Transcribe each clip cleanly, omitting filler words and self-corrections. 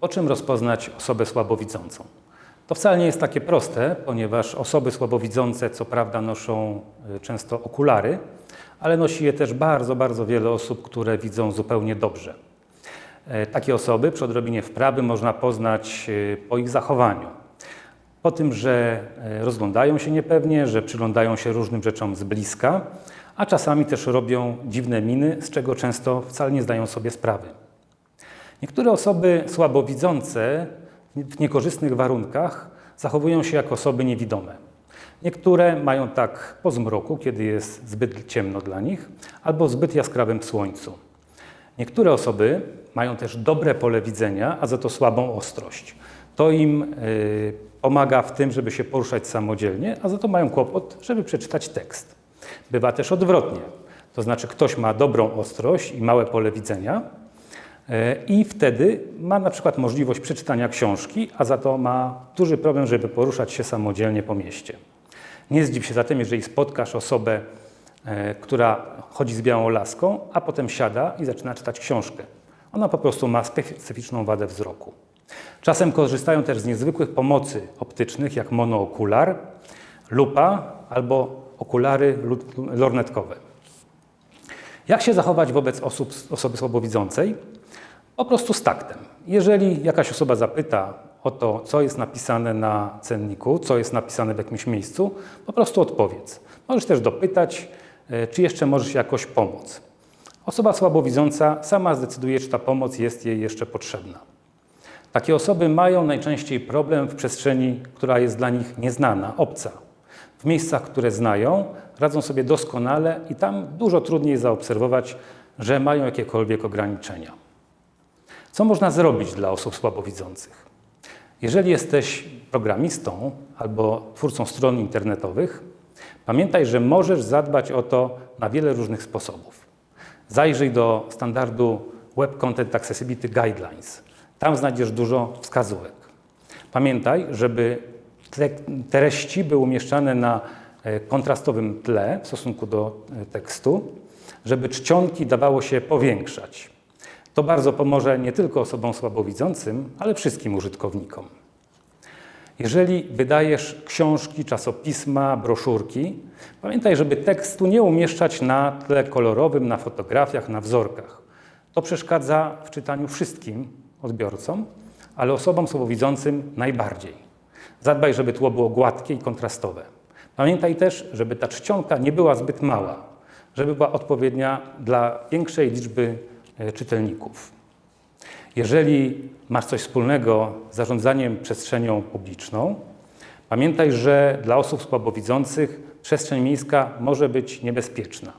Po czym rozpoznać osobę słabowidzącą? To wcale nie jest takie proste, ponieważ osoby słabowidzące co prawda noszą często okulary, ale nosi je też bardzo wiele osób, które widzą zupełnie dobrze. Takie osoby przy odrobinie wprawy można poznać po ich zachowaniu. Po tym, że rozglądają się niepewnie, że przyglądają się różnym rzeczom z bliska, a czasami też robią dziwne miny, z czego często wcale nie zdają sobie sprawy. Niektóre osoby słabowidzące w niekorzystnych warunkach zachowują się jak osoby niewidome. Niektóre mają tak po zmroku, kiedy jest zbyt ciemno dla nich, albo w zbyt jaskrawym słońcu. Niektóre osoby mają też dobre pole widzenia, a za to słabą ostrość. To im pomaga w tym, żeby się poruszać samodzielnie, a za to mają kłopot, żeby przeczytać tekst. Bywa też odwrotnie. To znaczy ktoś ma dobrą ostrość i małe pole widzenia i wtedy ma na przykład możliwość przeczytania książki, a za to ma duży problem, żeby poruszać się samodzielnie po mieście. Nie zdziw się zatem, jeżeli spotkasz osobę, która chodzi z białą laską, a potem siada i zaczyna czytać książkę. Ona po prostu ma specyficzną wadę wzroku. Czasem korzystają też z niezwykłych pomocy optycznych, jak monookular, lupa albo okulary lornetkowe. Jak się zachować wobec osoby słabowidzącej? Po prostu z taktem. Jeżeli jakaś osoba zapyta o to, co jest napisane na cenniku, co jest napisane w jakimś miejscu, po prostu odpowiedz. Możesz też dopytać, czy jeszcze możesz jakoś pomóc. Osoba słabowidząca sama zdecyduje, czy ta pomoc jest jej jeszcze potrzebna. Takie osoby mają najczęściej problem w przestrzeni, która jest dla nich nieznana, obca. W miejscach, które znają, radzą sobie doskonale i tam dużo trudniej zaobserwować, że mają jakiekolwiek ograniczenia. Co można zrobić dla osób słabowidzących? Jeżeli jesteś programistą albo twórcą stron internetowych, pamiętaj, że możesz zadbać o to na wiele różnych sposobów. Zajrzyj do standardu Web Content Accessibility Guidelines. Tam znajdziesz dużo wskazówek. Pamiętaj, żeby treści były umieszczane na kontrastowym tle w stosunku do tekstu, żeby czcionki dawało się powiększać. To bardzo pomoże nie tylko osobom słabowidzącym, ale wszystkim użytkownikom. Jeżeli wydajesz książki, czasopisma, broszurki, pamiętaj, żeby tekstu nie umieszczać na tle kolorowym, na fotografiach, na wzorkach. To przeszkadza w czytaniu wszystkim odbiorcom, ale osobom słabowidzącym najbardziej. Zadbaj, żeby tło było gładkie i kontrastowe. Pamiętaj też, żeby ta czcionka nie była zbyt mała, żeby była odpowiednia dla większej liczby czytelników. Jeżeli masz coś wspólnego z zarządzaniem przestrzenią publiczną, pamiętaj, że dla osób słabowidzących przestrzeń miejska może być niebezpieczna.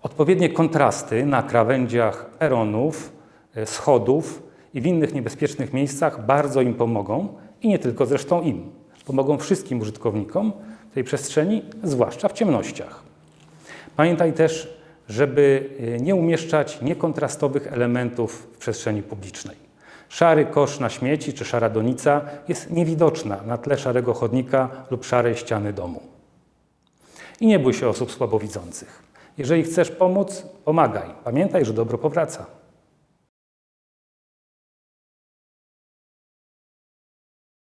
Odpowiednie kontrasty na krawędziach peronów, schodów i w innych niebezpiecznych miejscach bardzo im pomogą i nie tylko zresztą im. Pomogą wszystkim użytkownikom tej przestrzeni, zwłaszcza w ciemnościach. Pamiętaj też, żeby nie umieszczać niekontrastowych elementów w przestrzeni publicznej. Szary kosz na śmieci czy szara donica jest niewidoczna na tle szarego chodnika lub szarej ściany domu. I nie bój się osób słabowidzących. Jeżeli chcesz pomóc, pomagaj. Pamiętaj, że dobro powraca.